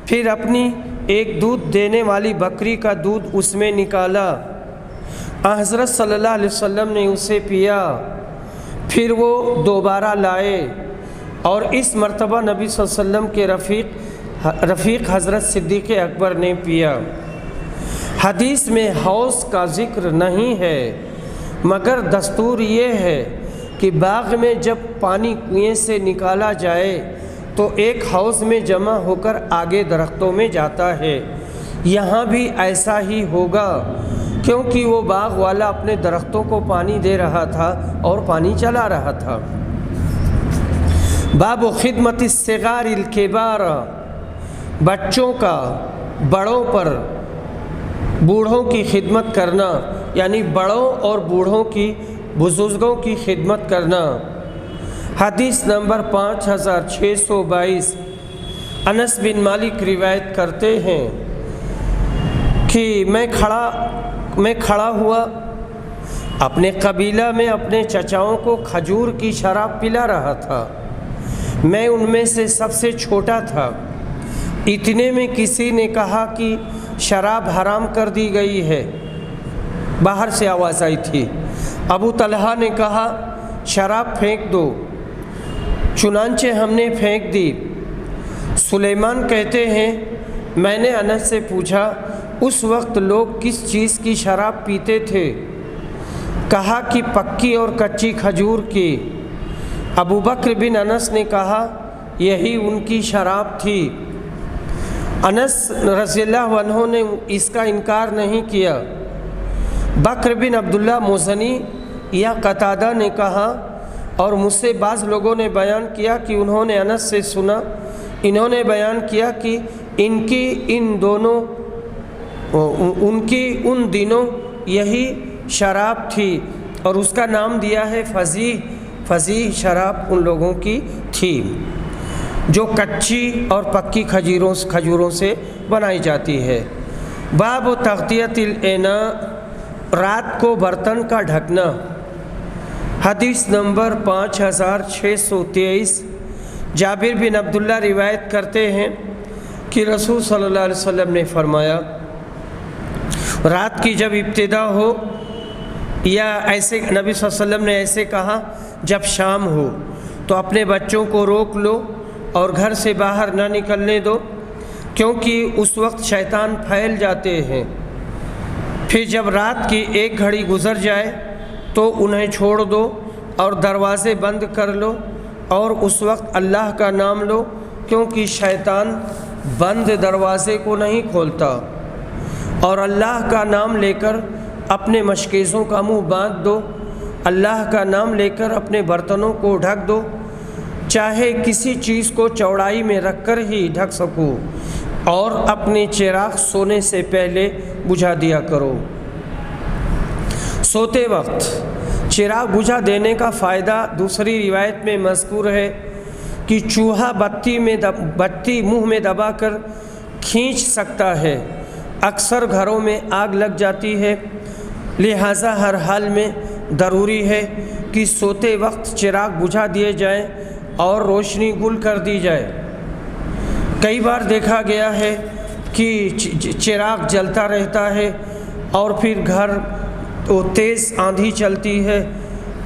پھر اپنی ایک دودھ دینے والی بکری کا دودھ اس میں نکالا۔ حضرت صلی اللہ علیہ وسلم نے اسے پیا، پھر وہ دوبارہ لائے اور اس مرتبہ نبی صلی اللہ علیہ وسلم کے رفیق حضرت صدیق اکبر نے پیا۔ حدیث میں حوض کا ذکر نہیں ہے، مگر دستور یہ ہے کہ باغ میں جب پانی کنویں سے نکالا جائے تو ایک حوض میں جمع ہو کر آگے درختوں میں جاتا ہے۔ یہاں بھی ایسا ہی ہوگا، کیونکہ وہ باغ والا اپنے درختوں کو پانی دے رہا تھا اور پانی چلا رہا تھا۔ باب خدمت الصغار الکبار، بچوں کا بڑوں پر بوڑھوں کی خدمت کرنا، یعنی بڑوں اور بوڑھوں کی بزرگوں کی خدمت کرنا۔ حدیث نمبر 5622، انس بن مالک روایت کرتے ہیں کہ میں کھڑا ہوا اپنے قبیلہ میں اپنے چچاؤں کو کھجور کی شراب پلا رہا تھا۔ میں ان میں سے سب سے چھوٹا تھا۔ اتنے میں کسی نے کہا کہ شراب حرام کر دی گئی ہے۔ باہر سے آواز آئی تھی۔ ابو طلحہ نے کہا، شراب پھینک دو۔ چنانچہ ہم نے پھینک دی۔ سلیمان کہتے ہیں، میں نے انس سے پوچھا، اس وقت لوگ کس چیز کی شراب پیتے تھے؟ کہا کہ پکی اور کچی کھجور کی۔ ابو بکر بن انس نے کہا، یہی ان کی شراب تھی۔ انس رضی اللہ عنہ نے اس کا انکار نہیں کیا۔ بکر بن عبداللہ مزنی یا قتادہ نے کہا، اور مجھ سے بعض لوگوں نے بیان کیا کہ انہوں نے انس سے سنا، انہوں نے بیان کیا کہ ان کی ان دنوں یہی شراب تھی، اور اس کا نام دیا ہے فضیح شراب ان لوگوں کی تھی جو کچی اور پکی کھجوروں سے بنائی جاتی ہے۔ باب تغطیۃ الاناء، رات کو برتن کا ڈھکنا۔ حدیث نمبر 5623، جابر بن عبداللہ روایت کرتے ہیں کہ رسول صلی اللہ علیہ وسلم نے فرمایا، رات کی جب ابتدا ہو، یا ایسے نبی صلی اللہ علیہ وسلم نے ایسے کہا، جب شام ہو تو اپنے بچوں کو روک لو اور گھر سے باہر نہ نکلنے دو، کیونکہ اس وقت شیطان پھیل جاتے ہیں۔ پھر جب رات کی ایک گھڑی گزر جائے تو انہیں چھوڑ دو اور دروازے بند کر لو، اور اس وقت اللہ کا نام لو، کیونکہ شیطان بند دروازے کو نہیں کھولتا، اور اللہ کا نام لے کر اپنے مشکیزوں کا منہ باندھ دو، اللہ کا نام لے کر اپنے برتنوں کو ڈھک دو، چاہے کسی چیز کو چوڑائی میں رکھ کر ہی ڈھک سکو، اور اپنے چراغ سونے سے پہلے بجھا دیا کرو۔ سوتے وقت چراغ بجھا دینے کا فائدہ دوسری روایت میں مذکور ہے کہ چوہا بتی منہ میں دبا کر کھینچ سکتا ہے۔ اکثر گھروں میں آگ لگ جاتی ہے، لہٰذا ہر حال میں ضروری ہے کہ سوتے وقت چراغ بجھا دیے جائیں اور روشنی گل کر دی جائے۔ کئی بار دیکھا گیا ہے کہ چراغ جلتا رہتا ہے اور پھر گھر تیز آندھی چلتی ہے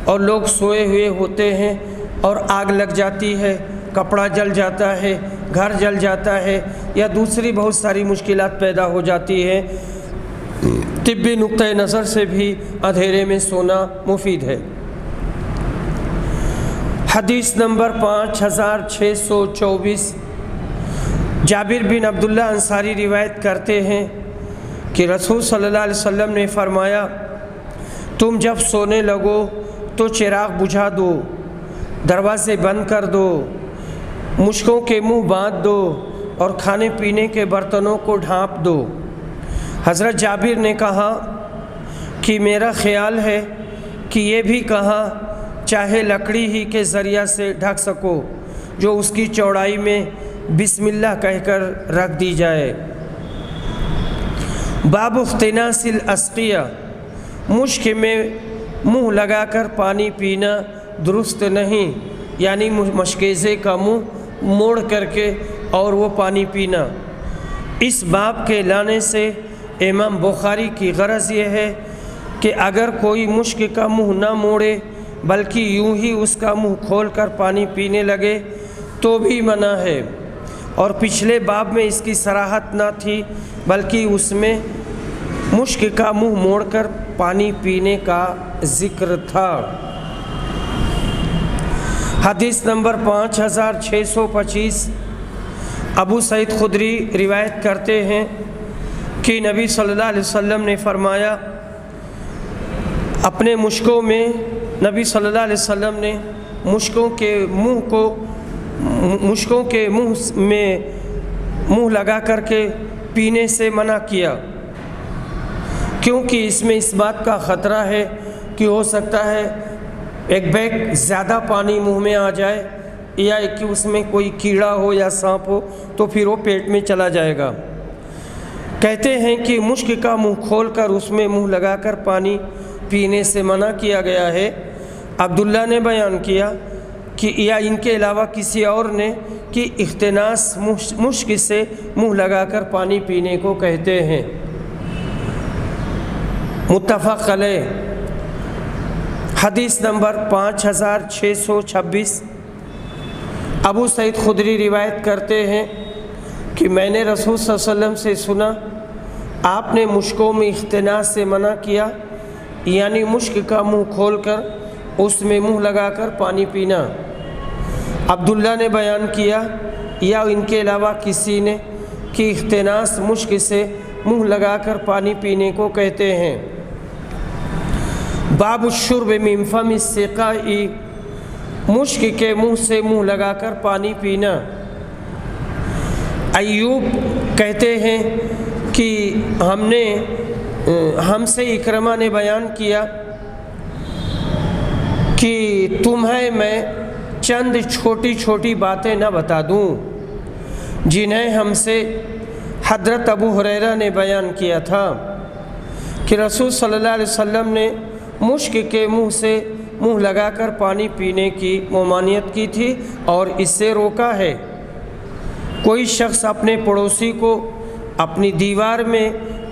اور لوگ سوئے ہوئے ہوتے ہیں اور آگ لگ جاتی ہے، کپڑا جل جاتا ہے، گھر جل جاتا ہے، یا دوسری بہت ساری مشکلات پیدا ہو جاتی ہے۔ طبی نقطۂ نظر سے بھی اندھیرے میں سونا مفید ہے۔ حدیث نمبر 5624، جابر بن عبداللہ انصاری روایت کرتے ہیں کہ رسول صلی اللہ علیہ وسلم نے فرمایا، تم جب سونے لگو تو چراغ بجھا دو، دروازے بند کر دو، مشکوں کے منہ باندھ دو اور کھانے پینے کے برتنوں کو ڈھانپ دو۔ حضرت جابر نے کہا کہ میرا خیال ہے کہ یہ بھی کہا چاہے لکڑی ہی کے ذریعہ سے ڈھک سکو، جو اس کی چوڑائی میں بسم اللہ کہہ کر رکھ دی جائے۔ باب اختناس الاسقیہ، مشک میں منہ لگا کر پانی پینا درست نہیں، یعنی مشکیزے کا منہ موڑ کر کے اور وہ پانی پینا۔ اس باب کے لانے سے امام بخاری کی غرض یہ ہے کہ اگر کوئی مشک کا منہ نہ موڑے بلکہ یوں ہی اس کا منہ کھول کر پانی پینے لگے تو بھی منع ہے، اور پچھلے باب میں اس کی صراحت نہ تھی بلکہ اس میں مشک کا منہ موڑ کر پانی پینے کا ذکر تھا۔ حدیث نمبر 5625، ابو سعید خدری روایت کرتے ہیں کہ نبی صلی اللہ علیہ وسلم نے فرمایا، اپنے مشکوں میں نبی صلی اللہ علیہ وسلم نے مشکوں کے منہ میں منہ لگا کر کے پینے سے منع کیا، کیونکہ اس میں اس بات کا خطرہ ہے کہ ہو سکتا ہے ایک بیگ زیادہ پانی منہ میں آ جائے، یا کہ اس میں کوئی کیڑا ہو یا سانپ ہو تو پھر وہ پیٹ میں چلا جائے گا۔ کہتے ہیں کہ مشک کا منہ کھول کر اس میں منہ لگا کر پانی پینے سے منع کیا گیا ہے۔ عبداللہ نے بیان کیا کہ یا ان کے علاوہ کسی اور نے کہ اختناس مشک سے منہ لگا کر پانی پینے کو کہتے ہیں۔ متفق علیہ۔ حدیث نمبر 5626، ابو سعید خدری روایت کرتے ہیں کہ میں نے رسول صلی اللہ علیہ وسلم سے سنا، آپ نے مشکوں میں اختناس سے منع کیا، یعنی مشک کا منہ کھول کر اس میں منہ لگا کر پانی پینا۔ عبداللہ نے بیان کیا یا ان کے علاوہ کسی نے کہ اختناس مشک سے منہ لگا کر پانی پینے کو کہتے ہیں۔ باب الشرب من فم السقاء، مشک کے منہ سے منہ لگا کر پانی پینا۔ ایوب کہتے ہیں کہ ہم سے اکرمہ نے بیان کیا کہ تمہیں میں چند چھوٹی چھوٹی باتیں نہ بتا دوں جنہیں ہم سے حضرت ابو ہریرہ نے بیان کیا تھا کہ رسول صلی اللہ علیہ وسلم نے مشک کے منہ سے منہ لگا کر پانی پینے کی ممانعت کی تھی اور اس سے روکا ہے۔ کوئی شخص اپنے پڑوسی کو اپنی دیوار میں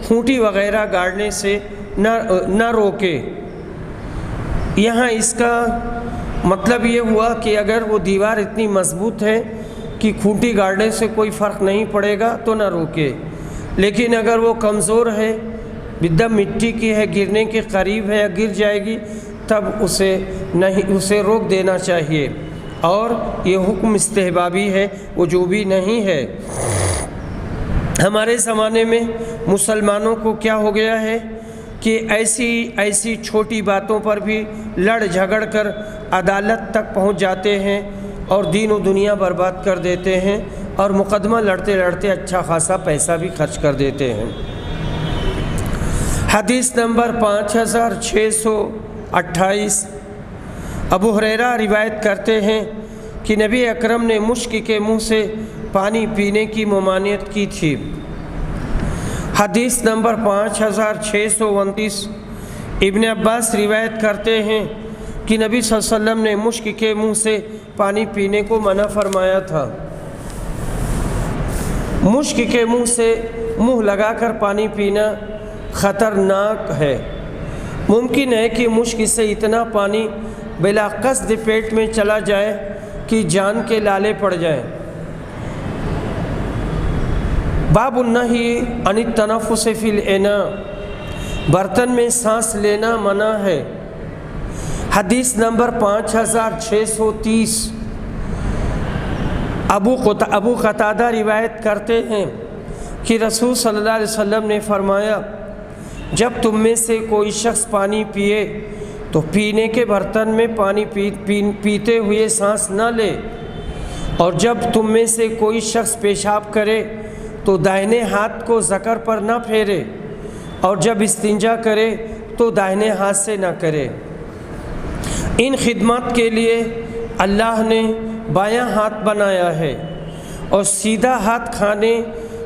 کھونٹی وغیرہ گاڑنے سے نہ روکے۔ یہاں اس کا مطلب یہ ہوا کہ اگر وہ دیوار اتنی مضبوط ہے کہ کھونٹی گاڑنے سے کوئی فرق نہیں پڑے گا تو نہ روکے، لیکن اگر وہ کمزور ہے، بدم مٹی کی ہے، گرنے کے قریب ہے یا گر جائے گی، تب اسے روک دینا چاہیے، اور یہ حکم استحبابی ہے، وجوبی نہیں ہے۔ ہمارے زمانے میں مسلمانوں کو کیا ہو گیا ہے کہ ایسی چھوٹی باتوں پر بھی لڑ جھگڑ کر عدالت تک پہنچ جاتے ہیں اور دین و دنیا برباد کر دیتے ہیں اور مقدمہ لڑتے لڑتے اچھا خاصا پیسہ بھی خرچ کر دیتے ہیں۔ حدیث نمبر 5628، ابو ہریرہ روایت کرتے ہیں کہ نبی اکرم نے مشک کے منہ سے پانی پینے کی ممانعت کی تھی۔ حدیث نمبر 5629، ابن عباس روایت کرتے ہیں کہ نبی صلی اللہ علیہ وسلم نے مشک کے منہ سے پانی پینے کو منع فرمایا تھا۔ مشک کے منہ سے منہ لگا کر پانی پینا خطرناک ہے۔ ممکن ہے کہ مشک سے اتنا پانی بلا قصد پیٹ میں چلا جائے کہ جان کے لالے پڑ جائیں۔ باب النہی عن التنفس فی الاناء، برتن میں سانس لینا منع ہے۔ حدیث نمبر 5630، ابو قتادہ روایت کرتے ہیں کہ رسول صلی اللہ علیہ وسلم نے فرمایا، جب تم میں سے کوئی شخص پانی پیے تو پینے کے برتن میں پانی پیتے ہوئے سانس نہ لے، اور جب تم میں سے کوئی شخص پیشاب کرے تو دائنے ہاتھ کو ذکر پر نہ پھیرے، اور جب استنجا کرے تو دائنے ہاتھ سے نہ کرے۔ ان خدمات کے لیے اللہ نے بایاں ہاتھ بنایا ہے، اور سیدھا ہاتھ کھانے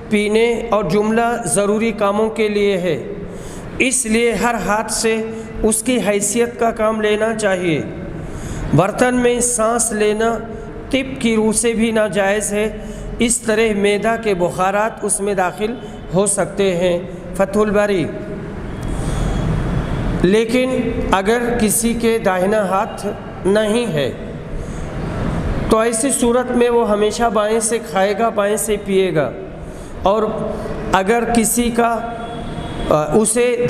پینے اور جملہ ضروری کاموں کے لیے ہے، اس لیے ہر ہاتھ سے اس کی حیثیت کا کام لینا چاہیے۔ برتن میں سانس لینا طب کی روح سے بھی ناجائز ہے، اس طرح معدہ کے بخارات اس میں داخل ہو سکتے ہیں۔ فتح الباری۔ لیکن اگر کسی کے داہنا ہاتھ نہیں ہے تو ایسی صورت میں وہ ہمیشہ بائیں سے کھائے گا، بائیں سے پیے گا، اور اگر کسی کا اسے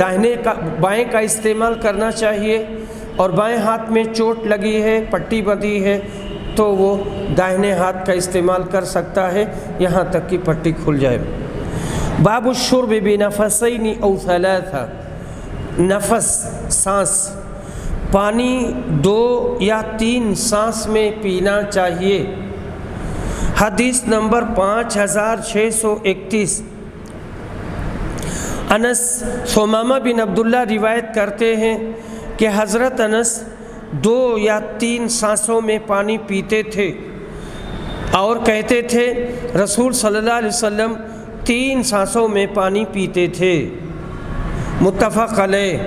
بائیں کا استعمال کرنا چاہیے اور بائیں ہاتھ میں چوٹ لگی ہے، پٹی بندھی ہے، تو وہ داہنے ہاتھ کا استعمال کر سکتا ہے یہاں تک کہ پٹی کھل جائے۔ باب الشرب بنفسین او ثلاثہ، نفس سانس، پانی 2 یا 3 سانس میں پینا چاہیے۔ حدیث نمبر 5631، انس ثمامہ بن عبداللہ روایت کرتے ہیں کہ حضرت انس 2 یا 3 سانسوں میں پانی پیتے تھے اور کہتے تھے رسول صلی اللہ علیہ وسلم 3 سانسوں میں پانی پیتے تھے۔ متفق علیہ۔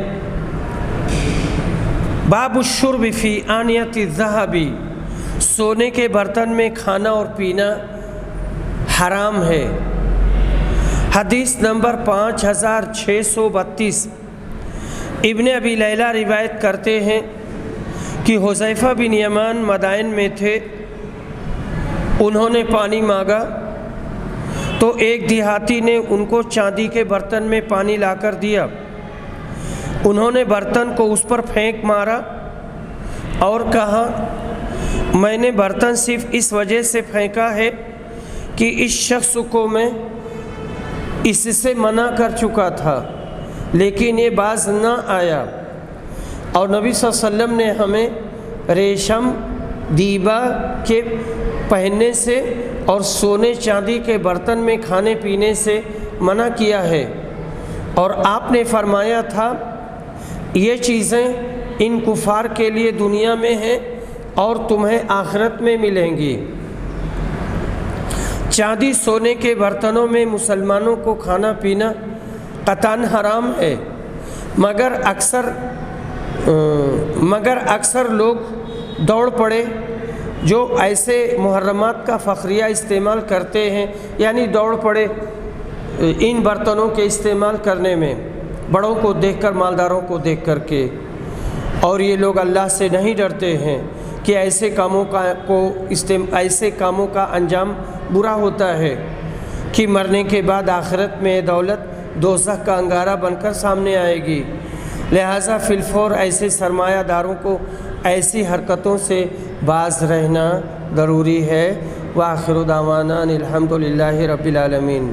باب الشرب فی آنیۃ الذہب، سونے کے برتن میں کھانا اور پینا حرام ہے۔ حدیث نمبر 5632، ابن ابی لیلہ روایت کرتے ہیں کہ حذیفہ بن یمان مدائن میں تھے، انہوں نے پانی مانگا تو ایک دیہاتی نے ان کو چاندی کے برتن میں پانی لا کر دیا۔ انہوں نے برتن کو اس پر پھینک مارا اور کہا، میں نے برتن صرف اس وجہ سے پھینکا ہے کہ اس شخص کو میں اس سے منع کر چکا تھا، لیکن یہ باز نہ آیا، اور نبی صلی اللہ علیہ وسلم نے ہمیں ریشم دیبا کے پہننے سے اور سونے چاندی کے برتن میں کھانے پینے سے منع کیا ہے، اور آپ نے فرمایا تھا یہ چیزیں ان کفار کے لیے دنیا میں ہیں اور تمہیں آخرت میں ملیں گی۔ چاندی سونے کے برتنوں میں مسلمانوں کو کھانا پینا قطعاً حرام ہے، مگر اکثر لوگ دوڑ پڑے جو ایسے محرمات کا فخریہ استعمال کرتے ہیں، یعنی دوڑ پڑے ان برتنوں کے استعمال کرنے میں، بڑوں کو دیکھ کر، مالداروں کو دیکھ کر کے، اور یہ لوگ اللہ سے نہیں ڈرتے ہیں کہ ایسے کاموں کا انجام برا ہوتا ہے کہ مرنے کے بعد آخرت میں دولت دوزخ کا انگارہ بن کر سامنے آئے گی۔ لہٰذا فی الفور ایسے سرمایہ داروں کو ایسی حرکتوں سے باز رہنا ضروری ہے۔ وآخر دعوانا الحمد للہ رب العالمین۔